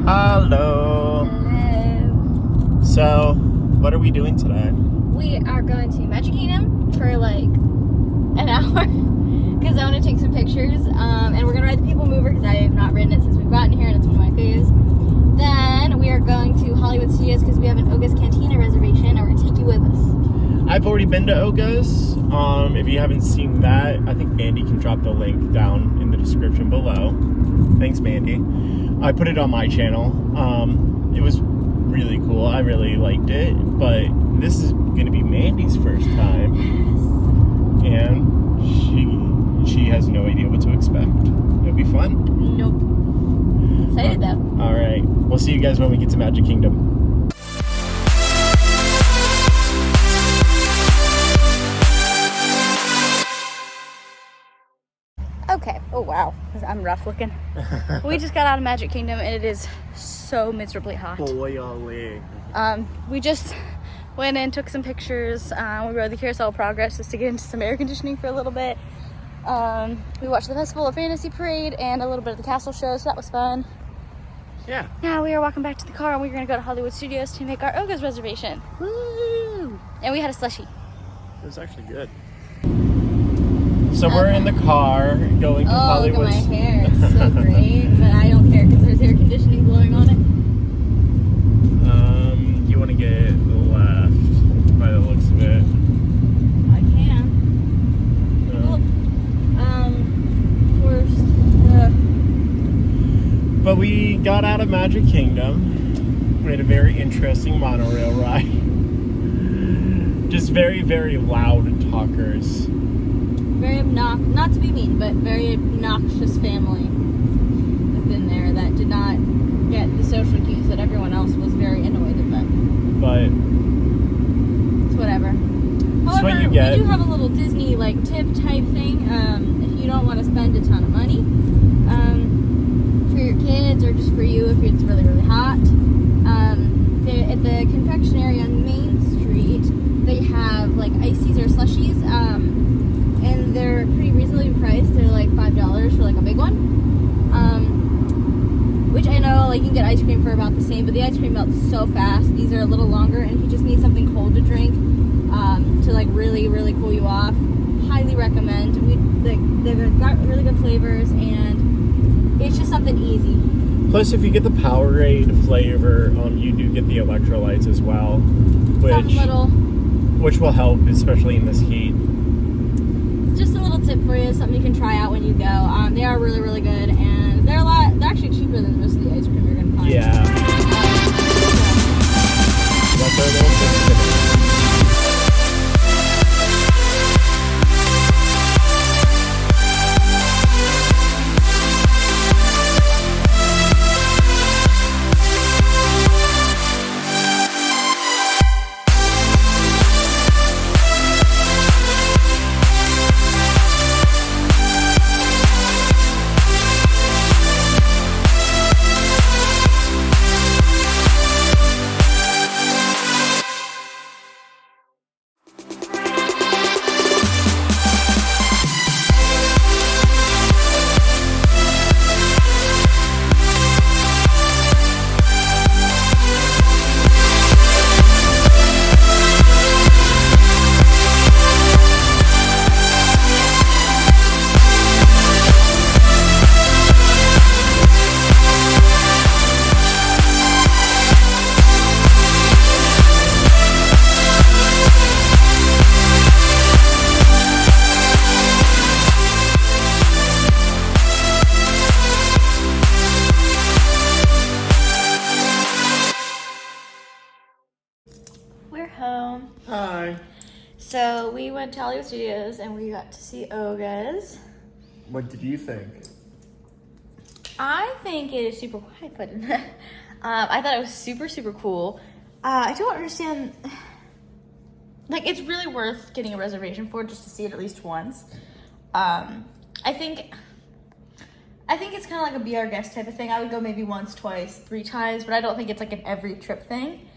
Hello. Hello. So, what are we doing today? We are going to Magic Kingdom for like an hour because I want to take some pictures. And we're going to ride the People Mover because I have not ridden it since we've gotten here and it's one of my faves. Then we are going to Hollywood Studios because we have an Oga's Cantina reservation and we're going to take you with us. I've already been to Oga's. If you haven't seen that, I think Mandy can drop the link down in the description below. Thanks, Mandy. I put it on my channel. It was really cool. I really liked it, but this is going to be Mandy's first time. Yes. And she has no idea what to expect. It'll be fun. Nope. Excited though. All right. We'll see you guys when we get to Magic Kingdom. Okay. Oh wow, I'm rough looking. We just got out of Magic Kingdom and it is so miserably hot. Boiling. We just went in, took some pictures. We rode the Carousel of Progress just to get into some air conditioning for a little bit. We watched the Festival of Fantasy Parade and a little bit of the castle show, so that was fun. Yeah. Now we are walking back to the car and we're gonna go to Hollywood Studios to make our Oga's reservation. Woo! And we had a slushie. It was actually good. So we're in the car going to Hollywood. Look at my hair, it's so great, but I don't care because there's air conditioning blowing on it. You want to get left by the looks of it. I can. But we got out of Magic Kingdom. We had a very interesting monorail ride. Just very, very loud talkers. Very not to be mean, but very obnoxious family within there that did not get the social cues that everyone else was very annoyed at them. But it's whatever. However, what you get. We do have a little Disney like tip type thing. If you don't want to spend a ton of money for your kids or just for you if it's really, really hot, at the confectionery on Main Street, they have like ices or slushies. And they're pretty reasonably priced. They're like $5 for like a big one. Which I know like you can get ice cream for about the same, but the ice cream melts so fast. These are a little longer, and if you just need something cold to drink, to like really, really cool you off, highly recommend. They've got really good flavors, and it's just something easy. Plus, if you get the Powerade flavor, you do get the electrolytes as well, which will help, especially in this heat. Just a little tip for you, something you can try out when you go. They are really, really good, and they're actually cheaper than most of the ice cream you're gonna find. Yeah. That's our little tip. We're home. Hi. So we went to Hollywood Studios and we got to see Oga's. What did you think? I think it is super quiet, but I thought it was super, super cool. I don't understand. Like, it's really worth getting a reservation for just to see it at least once. I think it's kind of like a be our guest type of thing. I would go maybe once, twice, 3 times, but I don't think it's like an every trip thing.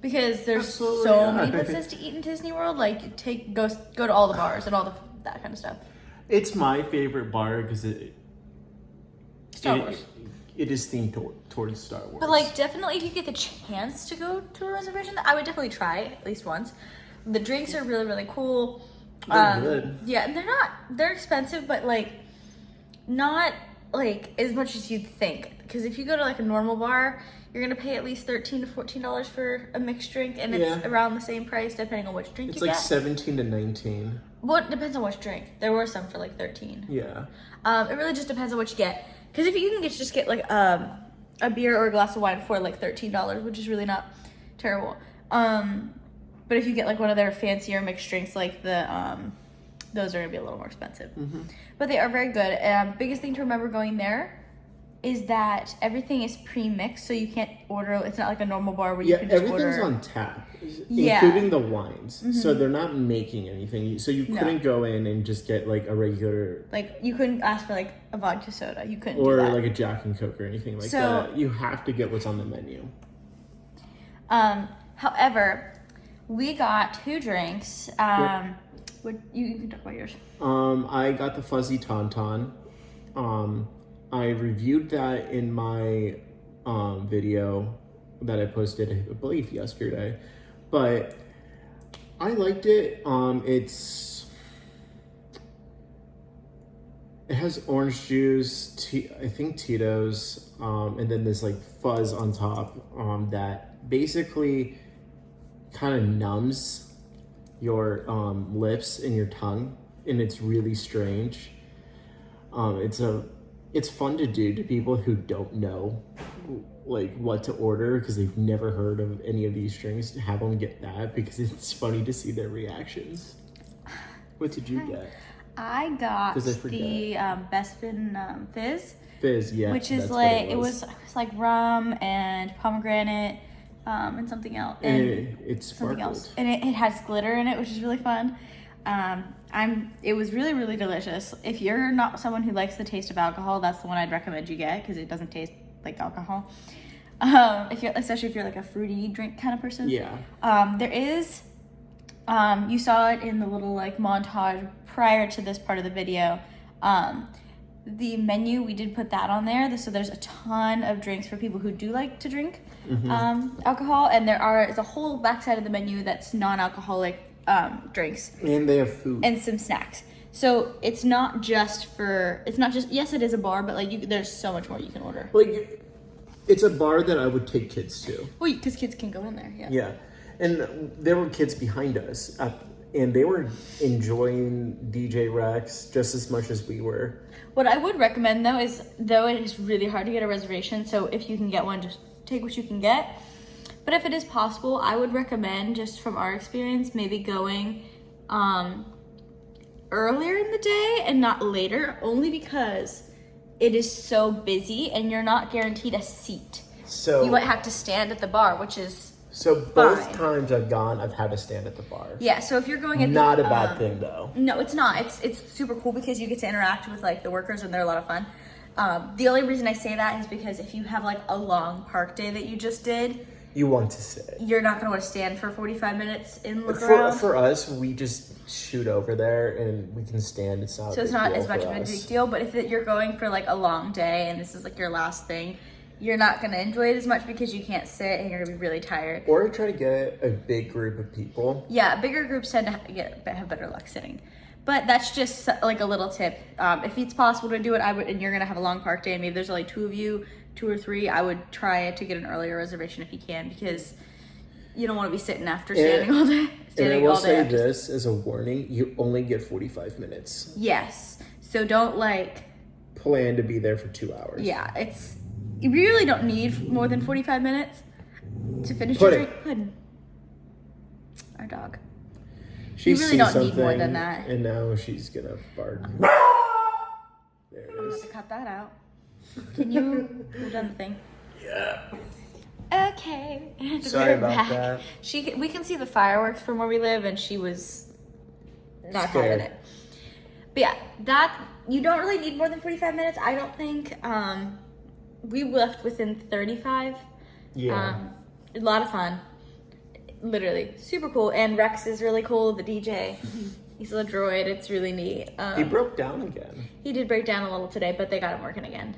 Because there's so many places to eat in Disney World. Like, go to all the bars and all that kind of stuff. It's my favorite bar because Star Wars. it is themed towards Star Wars. But like, definitely, if you get the chance to go to a reservation, I would definitely try it at least once. The drinks are really, really cool. They're good. Yeah, and they're expensive, but like, not like as much as you'd think. Because if you go to like a normal bar, you're gonna pay at least $13 to $14 for a mixed drink, and it's around the same price depending on which drink you get. It's like 17 to 19. Well, it depends on which drink. There were some for like 13. Yeah. It really just depends on what you get. Because if you can just get like a beer or a glass of wine for like $13, which is really not terrible. But if you get like one of their fancier mixed drinks, like those are gonna be a little more expensive. Mm-hmm. But they are very good. Biggest thing to remember going there is that everything is pre-mixed, so you can't order. It's not like a normal bar where you can just order. Yeah, everything's on tap, including the wines. Mm-hmm. So they're not making anything. So you couldn't go in and just get like a regular. Like you couldn't ask for like a vodka soda. You couldn't or do that. like a Jack and Coke or anything like that. You have to get what's on the menu. However, we got 2 drinks. You can talk about yours. I got the fuzzy tauntaun. I reviewed that in my video that I posted, I believe, yesterday. But I liked it. It has orange juice, I think Tito's, and then this like fuzz on top that basically kind of numbs your lips and your tongue, and it's really strange. It's fun to do to people who don't know like what to order because they've never heard of any of these drinks. Have them get that because it's funny to see their reactions. What did you get? I got the Bespin Fizz. Fizz, yeah. Which is like it was like rum and pomegranate and something else. And it sparkled. Something else. And it has glitter in it, which is really fun. It was really, really delicious. If you're not someone who likes the taste of alcohol, that's the one I'd recommend you get because it doesn't taste like alcohol. Especially if you're like a fruity drink kind of person. Yeah. There is, you saw it in the little like montage prior to this part of the video. The menu, we did put that on there. So there's a ton of drinks for people who do like to drink alcohol, and there's a whole backside of the menu that's non-alcoholic drinks, and they have food and some snacks. So it's not just yes, it is a bar, but like there's so much more you can order. Like it's a bar that I would take kids to. Well, because kids can go in there. Yeah, and there were kids behind us, and they were enjoying DJ Rex just as much as we were. What I would recommend though it is really hard to get a reservation, so if you can get one, just take what you can get. But if it is possible, I would recommend, just from our experience, maybe going earlier in the day and not later, only because it is so busy and you're not guaranteed a seat. So you might have to stand at the bar, which is both times I've gone, I've had to stand at the bar. Yeah, so if you're going at not a bad thing though. No, it's not. It's super cool because you get to interact with like the workers and they're a lot of fun. The only reason I say that is because if you have like a long park day that you just did, you want to sit. You're not going to want to stand for 45 minutes and look around. For us, we just shoot over there and we can stand. It's not. So it's not as much of a big deal. But if you're going for like a long day and this is like your last thing, you're not going to enjoy it as much because you can't sit and you're going to be really tired. Or try to get a big group of people. Yeah, bigger groups tend to have better luck sitting. But that's just like a little tip. If it's possible to do it, I would. And you're going to have a long park day and maybe there's only 2 of you. 2 or 3, I would try to get an earlier reservation if you can, because you don't want to be sitting after standing all day. And I will say this as a warning, you only get 45 minutes. Yes. So don't plan to be there for 2 hours. Yeah, you really don't need more than 45 minutes to finish your drink. Puddin'. Our dog. You really don't need more than that. And now she's gonna bark. There it is. I'm gonna have to cut that out. Can you hold on the thing? Yeah. Okay. Sorry about that. We can see the fireworks from where we live, and she was not having it. But yeah, you don't really need more than 45 minutes, I don't think. We left within 35. Yeah. A lot of fun. Literally. Super cool. And Rex is really cool, the DJ. He's a droid. It's really neat. He broke down again. He did break down a little today, but they got him working again.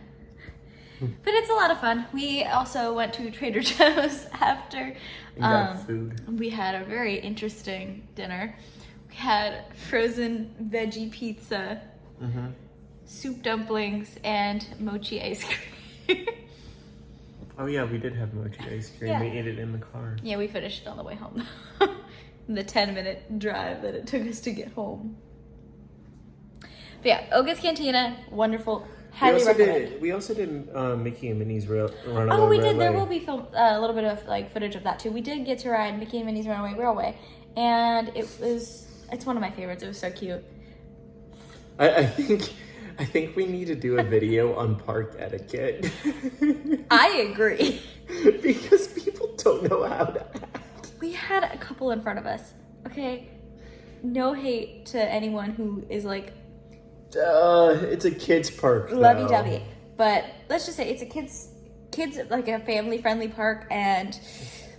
But it's a lot of fun. We also went to Trader Joe's after. And got food. We had a very interesting dinner. We had frozen veggie pizza, soup dumplings, and mochi ice cream. Oh yeah, we did have mochi ice cream. Yeah. We ate it in the car. Yeah, we finished it on the way home. The 10-minute drive that it took us to get home. But yeah, Oga's Cantina, wonderful. Highly recommend. We also did Mickey and Minnie's Runaway Oh, we did. Railway. There will be a little bit of like footage of that too. We did get to ride Mickey and Minnie's Runaway Railway, and it's one of my favorites. It was so cute. I think we need to do a video on park etiquette. I agree. Because people don't know how to act. We had a couple in front of us. Okay, no hate to anyone who is like. It's a kids park. Lovey-dovey, but let's just say it's a kids like a family-friendly park, and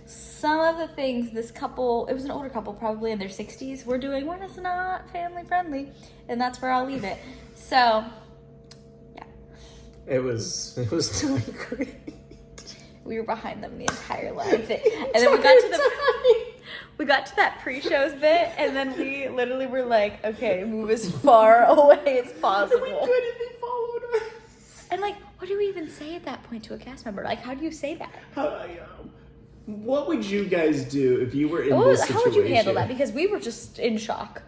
some of the things this couple, it was an older couple, probably in their 60s, were doing were just not family-friendly, and that's where I'll leave it. So, yeah. It was doing great. We were behind them the entire line, and then we got to that pre-shows bit, and then we literally were like, okay, move as far away as possible. We couldn't be followed her. And like, what do we even say at that point to a cast member? Like, how do you say that? What would you guys do if you were in this situation? How would you handle that? Because we were just in shock.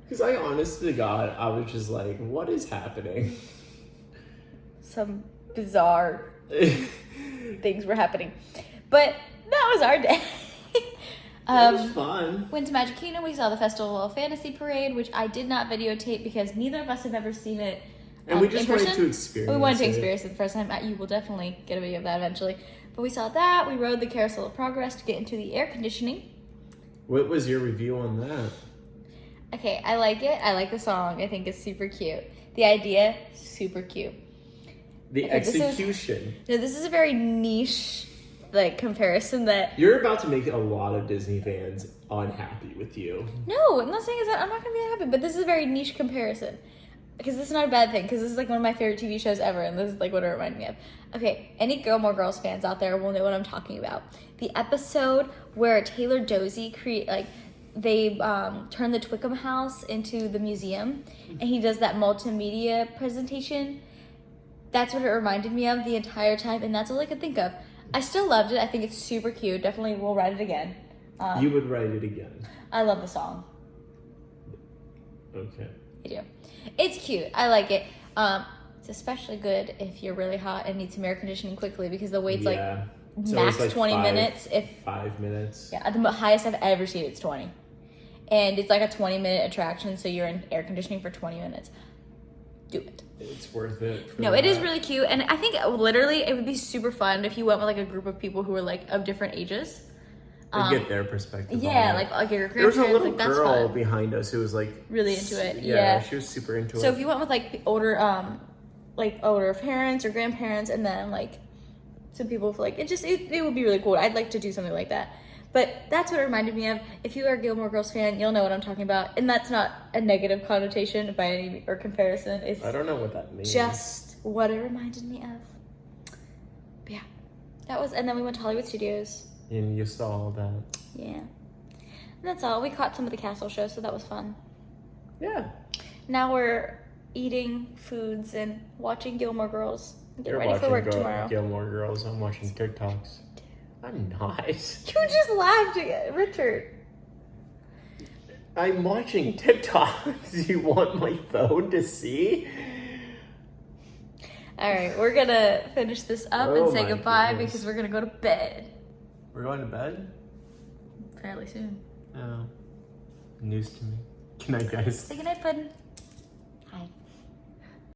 Because honest to God, I was just like, what is happening? Some bizarre things were happening. But that was our day. It was fun. Went to Magic Kingdom. We saw the Festival of Fantasy Parade, which I did not videotape because neither of us have ever seen it. And we just wanted to experience it. We wanted to experience it the first time. You will definitely get a video of that eventually. But we saw that. We rode the Carousel of Progress to get into the air conditioning. What was your review on that? Okay, I like it. I like the song. I think it's super cute. The idea, super cute. The execution. This is a very niche like comparison that you're about to make a lot of Disney fans unhappy with you. No, I'm not saying is that I'm not gonna be unhappy, but this is a very niche comparison. Because this is not a bad thing, because this is like one of my favorite TV shows ever, and this is like what it reminded me of. Okay, any Gilmore Girls fans out there will know what I'm talking about. The episode where Taylor Dozy they turn the Twickham house into the museum, and he does that multimedia presentation. That's what it reminded me of the entire time, and that's all I could think of. I still loved it. I think it's super cute. Definitely will write it again. You would write it again. I love the song. Okay. I do. It's cute. I like it. It's especially good if you're really hot and need some air conditioning quickly because the wait's max 20 minutes. 5 minutes. Yeah, the highest I've ever seen it's 20. And it's like a 20-minute attraction, so you're in air conditioning for 20 minutes. Do it. It's worth it. No, it is really cute, and I think literally it would be super fun if you went with like a group of people who were like of different ages. And get their perspective. Yeah, like your grandparents. There was a little like, that's girl fun. behind us who was like really into it. Yeah, she was super into it. So if you went with like older parents or grandparents, and then like some people with, like it would be really cool. I'd like to do something like that. But that's what it reminded me of. If you are a Gilmore Girls fan, you'll know what I'm talking about. And that's not a negative connotation by any or comparison. It's I don't know what that means. Just what it reminded me of. But yeah. That was, and then we went to Hollywood Studios. And you saw all that. Yeah. And that's all. We caught some of the castle shows, so that was fun. Yeah. Now we're eating foods and watching Gilmore Girls. You're ready for work tomorrow. Gilmore Girls. I'm watching TikToks. I'm not. You just laughed at Richard. I'm watching TikToks. You want my phone to see? Alright, we're gonna finish this up and say goodbye because we're gonna go to bed. We're going to bed? Fairly soon. Oh. News to me. Good night, guys. Say goodnight, Puddin'. Hi.